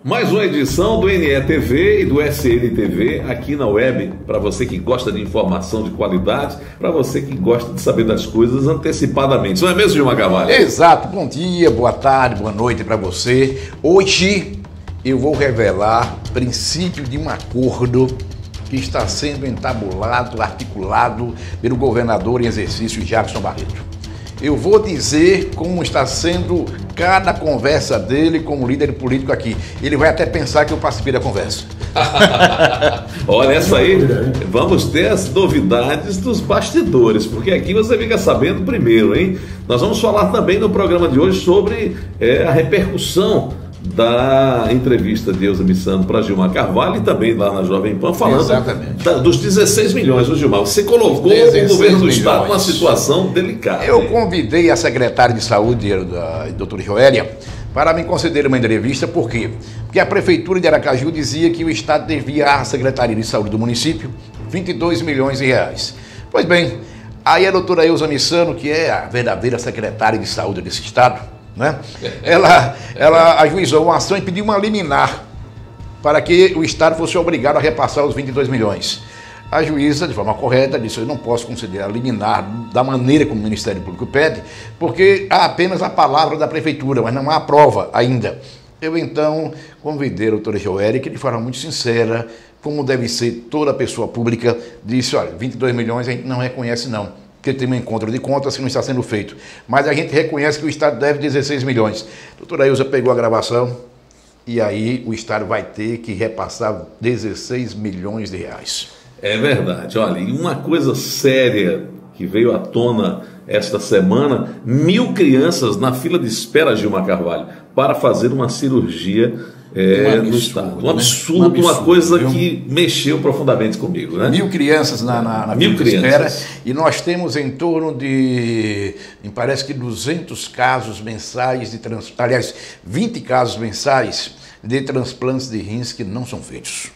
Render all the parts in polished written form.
Mais uma edição do NETV e do SNTV aqui na web, para você que gosta de informação de qualidade, para você que gosta de saber das coisas antecipadamente. Não é mesmo, Gilmar Carvalho? Exato. Bom dia, boa tarde, boa noite para você. Hoje eu vou revelar o princípio de um acordo que está sendo entabulado, articulado pelo governador em exercício Jackson Barreto. Eu vou dizer como está sendo cada conversa dele como líder político aqui. Ele vai até pensar que eu participei da conversa. Olha, essa aí, vamos ter as novidades dos bastidores, porque aqui você fica sabendo primeiro, hein? Nós vamos falar também no programa de hoje sobre a repercussão da entrevista de Elza Missano para Gilmar Carvalho e também lá na Jovem Pan, falando dos 16 milhões, Gilmar. Você colocou o governo do Estado numa situação delicada. Eu convidei a secretária de Saúde, a doutora Joélia, para me conceder uma entrevista. Por quê? Porque a Prefeitura de Aracaju dizia que o Estado devia à Secretaria de Saúde do município 22 milhões de reais. Pois bem, aí a doutora Elza Missano, que é a verdadeira secretária de Saúde desse Estado, né? Ela ajuizou uma ação e pediu uma liminar para que o Estado fosse obrigado a repassar os 22 milhões. A juíza, de forma correta, disse: eu não posso considerar liminar da maneira como o Ministério Público pede, porque há apenas a palavra da Prefeitura, mas não há prova ainda. Eu então convidei a doutora Joélia, que de forma muito sincera, como deve ser toda pessoa pública, disse: olha, 22 milhões a gente não reconhece não, porque tem um encontro de contas que não está sendo feito. Mas a gente reconhece que o Estado deve 16 milhões. A doutora Elza pegou a gravação e aí o Estado vai ter que repassar 16 milhões de reais. É verdade. Olha, e uma coisa séria que veio à tona esta semana: 1.000 crianças na fila de espera, Gilmar Carvalho, para fazer uma cirurgia no Estado. Um absurdo, uma coisa que mexeu profundamente comigo, né? 1.000 crianças na fila de espera, e nós temos em torno de, me parece que 200 casos mensais de aliás, 20 casos mensais de transplantes de rins que não são feitos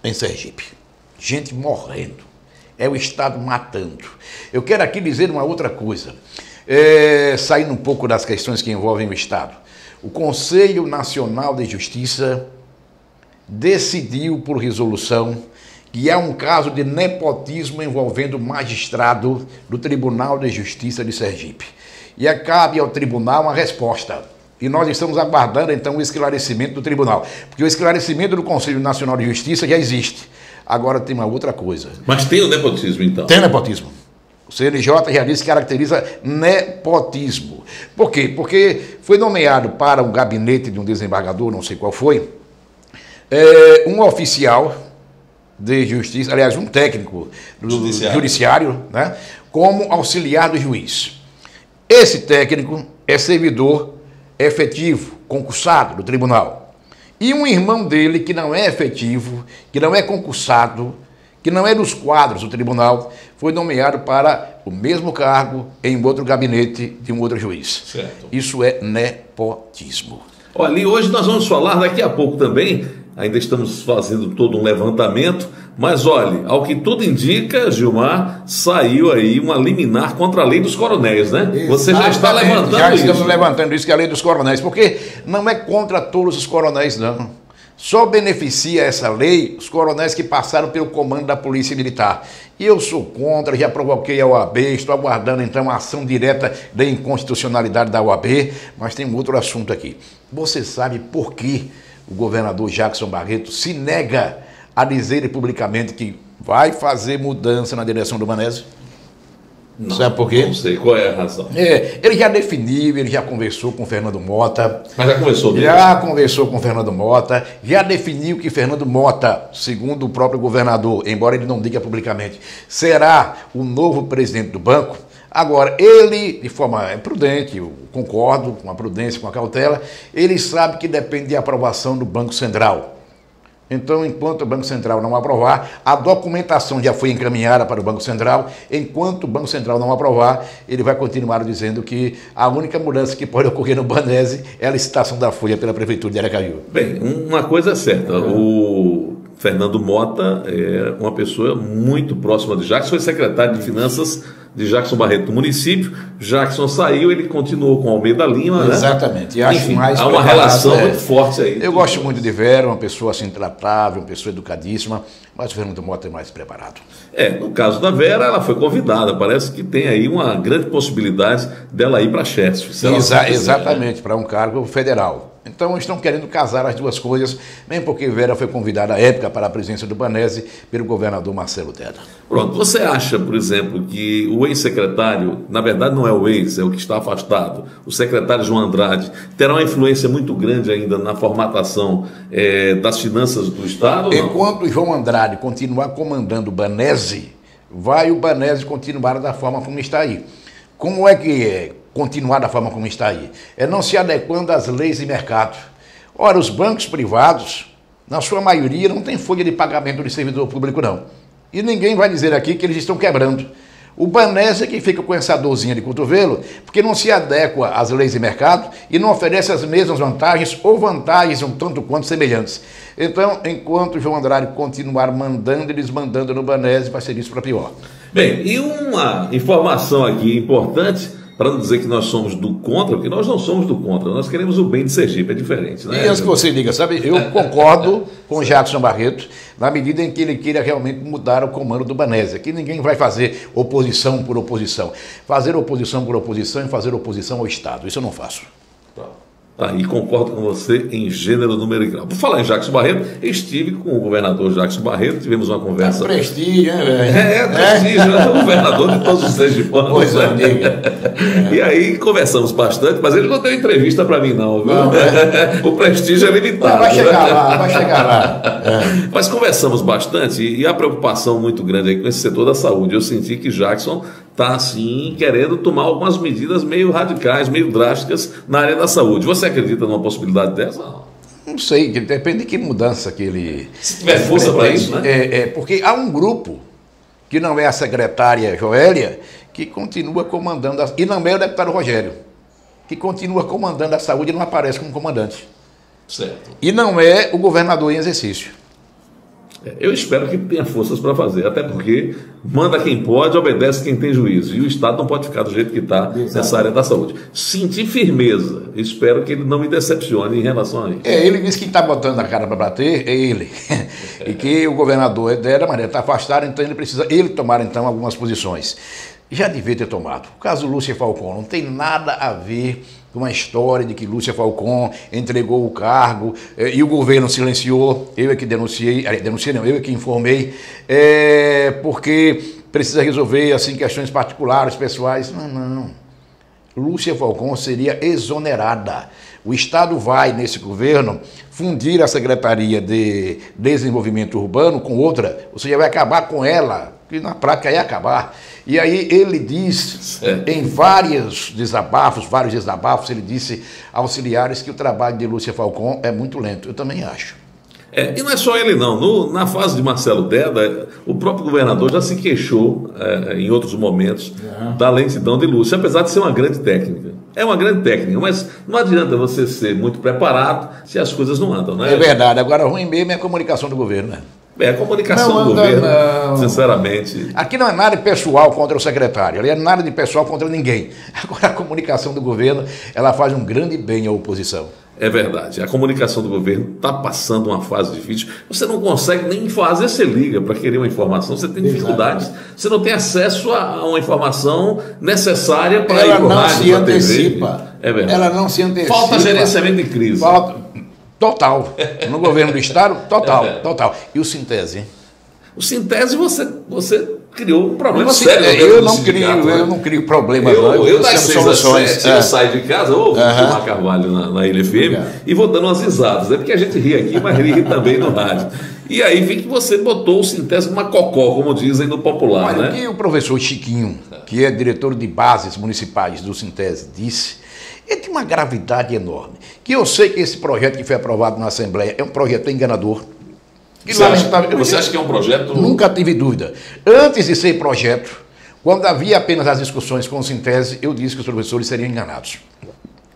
em Sergipe. Gente morrendo. É o Estado matando. Eu quero aqui dizer uma outra coisa, saindo um pouco das questões que envolvem o Estado. O Conselho Nacional de Justiça decidiu por resolução que há um caso de nepotismo envolvendo magistrado do Tribunal de Justiça de Sergipe. E cabe ao tribunal uma resposta. E nós estamos aguardando então o esclarecimento do tribunal. Porque o esclarecimento do Conselho Nacional de Justiça já existe. Agora tem uma outra coisa. Mas tem o nepotismo então? Tem nepotismo. O CNJ já disse que caracteriza nepotismo. Por quê? Porque foi nomeado para um gabinete de um desembargador, não sei qual foi, um oficial de justiça, aliás, um técnico do judiciário, né, como auxiliar do juiz. Esse técnico é servidor efetivo, concursado do tribunal. E um irmão dele, que não é efetivo, que não é concursado, que não é dos quadros do tribunal, foi nomeado para o mesmo cargo em outro gabinete de um outro juiz. Certo. Isso é nepotismo. Olha, e hoje nós vamos falar daqui a pouco também, ainda estamos fazendo todo um levantamento, mas olha, ao que tudo indica, Gilmar, saiu aí uma liminar contra a lei dos coronéis, né? Exatamente. Você já está levantando isso. Já estamos levantando isso, que é a lei dos coronéis, porque não é contra todos os coronéis, não. Só beneficia essa lei os coronéis que passaram pelo comando da Polícia Militar. E eu sou contra, já provoquei a OAB, estou aguardando então a ação direta da inconstitucionalidade da OAB, mas tem um outro assunto aqui. Você sabe por que o governador Jackson Barreto se nega a dizer publicamente que vai fazer mudança na direção do Manésio? Não, sabe por quê? Não sei qual é a razão. Ele já definiu, ele já conversou com o Fernando Mota. Mas já conversou mesmo? Já conversou com o Fernando Mota, já definiu que Fernando Mota, segundo o próprio governador, embora ele não diga publicamente, será o novo presidente do banco. Agora, ele, de forma prudente, eu concordo com a prudência, com a cautela, ele sabe que depende de aprovação do Banco Central. Então, enquanto o Banco Central não aprovar, a documentação já foi encaminhada para o Banco Central. Enquanto o Banco Central não aprovar, ele vai continuar dizendo que a única mudança que pode ocorrer no Banese é a licitação da folha pela Prefeitura de Aracaju. Bem, uma coisa é certa, o Fernando Mota é uma pessoa muito próxima de Jackson, foi secretário de Finanças de Jackson Barreto do município. Jackson saiu, ele continuou com Almeida Lima, né? Exatamente. E acho enfim, mais há uma relação muito forte aí. Eu gosto muito de Vera, uma pessoa assim tratável, uma pessoa educadíssima, mas o Fernando Mota é mais preparado. No caso da Vera, ela foi convidada, parece que tem aí uma grande possibilidade dela ir para Chesterfield. Exatamente, para um cargo federal. Então estão querendo casar as duas coisas, mesmo porque Vera foi convidada à época para a presidência do Banese pelo governador Marcelo Teda. Pronto, você acha, por exemplo, que o ex-secretário, na verdade não é o ex, é o que está afastado, o secretário João Andrade, terá uma influência muito grande ainda na formatação das finanças do Estado? Enquanto João Andrade continuar comandando o Banese, vai o Banese continuar da forma como está aí. Como é que é continuar da forma como está aí? É não se adequando às leis de mercado. Ora, os bancos privados, na sua maioria, não tem folha de pagamento de servidor público, não. E ninguém vai dizer aqui que eles estão quebrando. O Banese é que fica com essa dorzinha de cotovelo, porque não se adequa às leis de mercado e não oferece as mesmas vantagens ou vantagens um tanto quanto semelhantes. Então, enquanto João Andrade continuar mandando e desmandando no Banese, vai ser isso para pior. Bem, e uma informação aqui importante, para não dizer que nós somos do contra, porque nós não somos do contra, nós queremos o bem de Sergipe, é diferente, né? E antes que você diga, sabe, eu concordo com Jackson Barreto, na medida em que ele queira realmente mudar o comando do Banese. Aqui ninguém vai fazer oposição por oposição. Fazer oposição por oposição e fazer oposição ao Estado, isso eu não faço. E concordo com você em gênero, número e grau. Por falar em Jackson Barreto, estive com o governador Jackson Barreto, tivemos uma conversa. Prestígio, né, velho? Prestígio, né? O governador de todos os sergipanos. Pois é, amiga. E aí conversamos bastante, mas ele não deu entrevista para mim, não, viu? Não, O prestígio é limitado. Vai chegar lá, vai chegar lá. Mas conversamos bastante e a preocupação muito grande aí com esse setor da saúde. Eu senti que Jackson está, assim, querendo tomar algumas medidas meio radicais, meio drásticas na área da saúde. Você acredita numa possibilidade dessa? Não sei, depende de que mudança que ele... Se tiver força para isso, né? Porque há um grupo, que não é a secretária Joélia, que continua comandando, e não é o deputado Rogério, que continua comandando a saúde e não aparece como comandante. Certo. E não é o governador em exercício. Eu espero que tenha forças para fazer, até porque manda quem pode, obedece quem tem juízo. E o Estado não pode ficar do jeito que está nessa área da saúde. Sentir firmeza, espero que ele não me decepcione em relação a isso. Ele disse que está botando a cara para bater, é ele. E que o governador Dera, mas ele está afastado, então ele precisa tomar então algumas posições. Já devia ter tomado. O caso Lúcia Falcão não tem nada a ver com a história de que Lúcia Falcão entregou o cargo e o governo silenciou. Eu é que denunciei não, eu é que informei, porque precisa resolver assim questões particulares, pessoais. Não. Lúcia Falcão seria exonerada. O Estado vai, nesse governo, fundir a Secretaria de Desenvolvimento Urbano com outra, ou seja, vai acabar com ela, que na prática é acabar. E aí ele diz, em vários desabafos, ele disse a auxiliares que o trabalho de Lúcia Falcão é muito lento. Eu também acho. E não é só ele não, na fase de Marcelo Teda, o próprio governador já se queixou em outros momentos da lentidão de Lúcia, apesar de ser uma grande técnica. É uma grande técnica, mas não adianta você ser muito preparado se as coisas não andam, né? É verdade, agora ruim mesmo é a comunicação do governo, né? A comunicação do governo, sinceramente... Aqui não é nada de pessoal contra o secretário, ali é nada de pessoal contra ninguém. Agora a comunicação do governo, ela faz um grande bem à oposição. É verdade, a comunicação do governo está passando uma fase difícil, você não consegue nem fazer, você liga para querer uma informação, você tem dificuldades, você não tem acesso a uma informação necessária para ir para o rádio, para a TV. É verdade. Ela não se antecipa. Falta gerenciamento de crise. Total. No governo do Estado, total. E o Sintese? O Sintese você criou um problema sério. Eu não crio problemas. Eu das 6 às 7 eu saio de casa, ou vou tomar Carvalho na Ilha FM e vou dando umas risadas. É porque a gente ri aqui, mas ri também no rádio. E aí vi que você botou o Sintese numa cocó, como dizem no popular. Olha, o que o professor Chiquinho, que é diretor de bases municipais do Sintese, disse... Ele tem uma gravidade enorme. Que eu sei que esse projeto que foi aprovado na Assembleia é um projeto enganador. Você acha que é um projeto? Nunca tive dúvida. Antes de ser projeto, quando havia apenas as discussões com o Sintese, eu disse que os professores seriam enganados.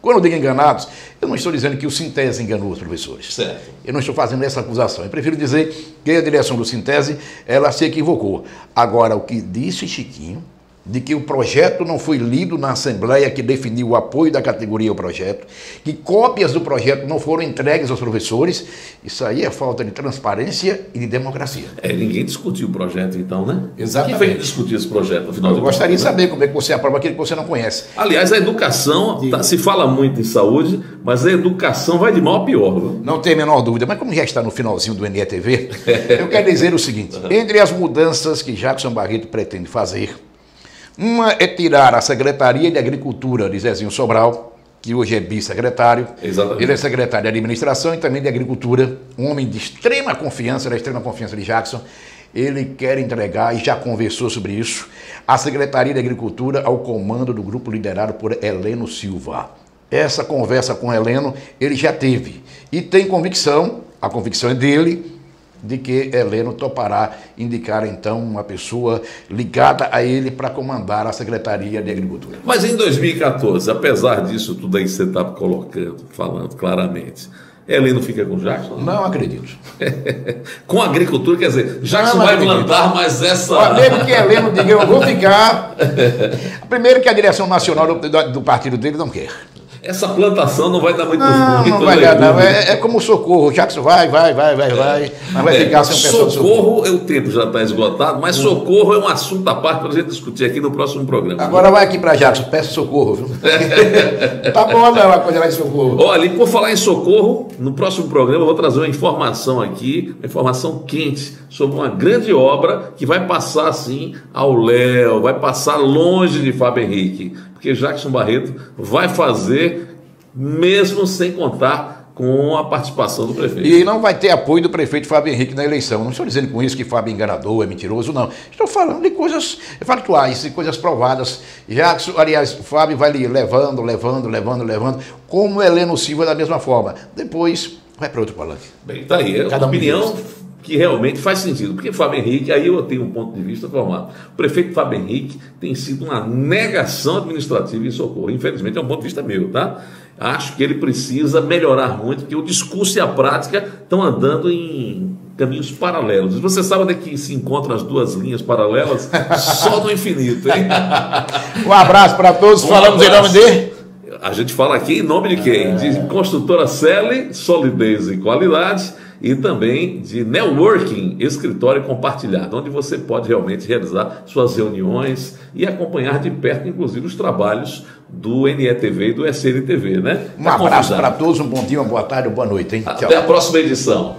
Quando eu digo enganados, eu não estou dizendo que o Sintese enganou os professores. Certo. Eu não estou fazendo essa acusação. Eu prefiro dizer que a direção do Sintese, ela se equivocou. Agora, o que disse Chiquinho de que o projeto não foi lido na Assembleia que definiu o apoio da categoria ao projeto, que cópias do projeto não foram entregues aos professores. Isso aí é falta de transparência e de democracia. Ninguém discutiu o projeto então, né? Exatamente. Quem veio discutir esse projeto, afinal de contas? Eu gostaria de saber como é que você aprova aquilo que você não conhece. Aliás, a educação, se fala muito em saúde, mas a educação vai de mal a pior. Viu? Não tem a menor dúvida, mas como já está no finalzinho do NETV, eu quero dizer o seguinte, entre as mudanças que Jackson Barreto pretende fazer, uma é tirar a Secretaria de Agricultura de Zezinho Sobral, que hoje é bissecretário. Exatamente. Ele é secretário de Administração e também de Agricultura, um homem de extrema confiança, da extrema confiança de Jackson. Ele quer entregar, e já conversou sobre isso, a Secretaria de Agricultura ao comando do grupo liderado por Heleno Silva. Essa conversa com Heleno ele já teve e tem convicção, a convicção é dele, de que Heleno topará indicar então uma pessoa ligada a ele para comandar a Secretaria de Agricultura. Mas em 2014, apesar disso tudo aí que você está colocando, falando claramente, Heleno fica com Jackson? Não acredito. Com a agricultura, quer dizer, Jackson vai plantar, mas essa... Olha, mesmo que Heleno diga, eu vou ficar. Primeiro que a direção nacional do partido dele não quer. Essa plantação não vai dar muito fruto. Não vai dar, não. É como o Socorro. O Jackson vai, mas vai ficar sem pessoa. Socorro, o tempo já está esgotado, mas Socorro é um assunto à parte para a gente discutir aqui no próximo programa. Agora vai aqui para Jackson, peça Socorro, viu? Tá bom, não, a coisa lá de Socorro. Olha, e por falar em Socorro, no próximo programa eu vou trazer uma informação aqui, uma informação quente, sobre uma grande obra que vai passar assim ao léu, vai passar longe de Fábio Henrique, porque Jackson Barreto vai fazer mesmo sem contar com a participação do prefeito. E não vai ter apoio do prefeito Fábio Henrique na eleição. Não estou dizendo com isso que Fábio é enganador, é mentiroso, não. Estou falando de coisas factuais, de coisas provadas. Jackson, aliás, o Fábio vai lhe levando, como Heleno Silva da mesma forma. Depois vai para outro palanque. Bem, tá aí. É uma opinião que realmente faz sentido, porque Fábio Henrique, aí eu tenho um ponto de vista formado. O prefeito Fábio Henrique tem sido uma negação administrativa em Socorro. Infelizmente é um ponto de vista meu, tá? Acho que ele precisa melhorar muito, porque o discurso e a prática estão andando em caminhos paralelos. Você sabe onde é que se encontram as duas linhas paralelas? Só no infinito, hein? Um abraço para todos, falamos em nome de... A gente fala aqui em nome de quem? De Construtora Selle, solidez e qualidade, e também de Networking, escritório compartilhado, onde você pode realmente realizar suas reuniões e acompanhar de perto, inclusive, os trabalhos do NETV e do SNTV, né? Um abraço para todos, um bom dia, uma boa tarde, uma boa noite, hein? Até a próxima edição.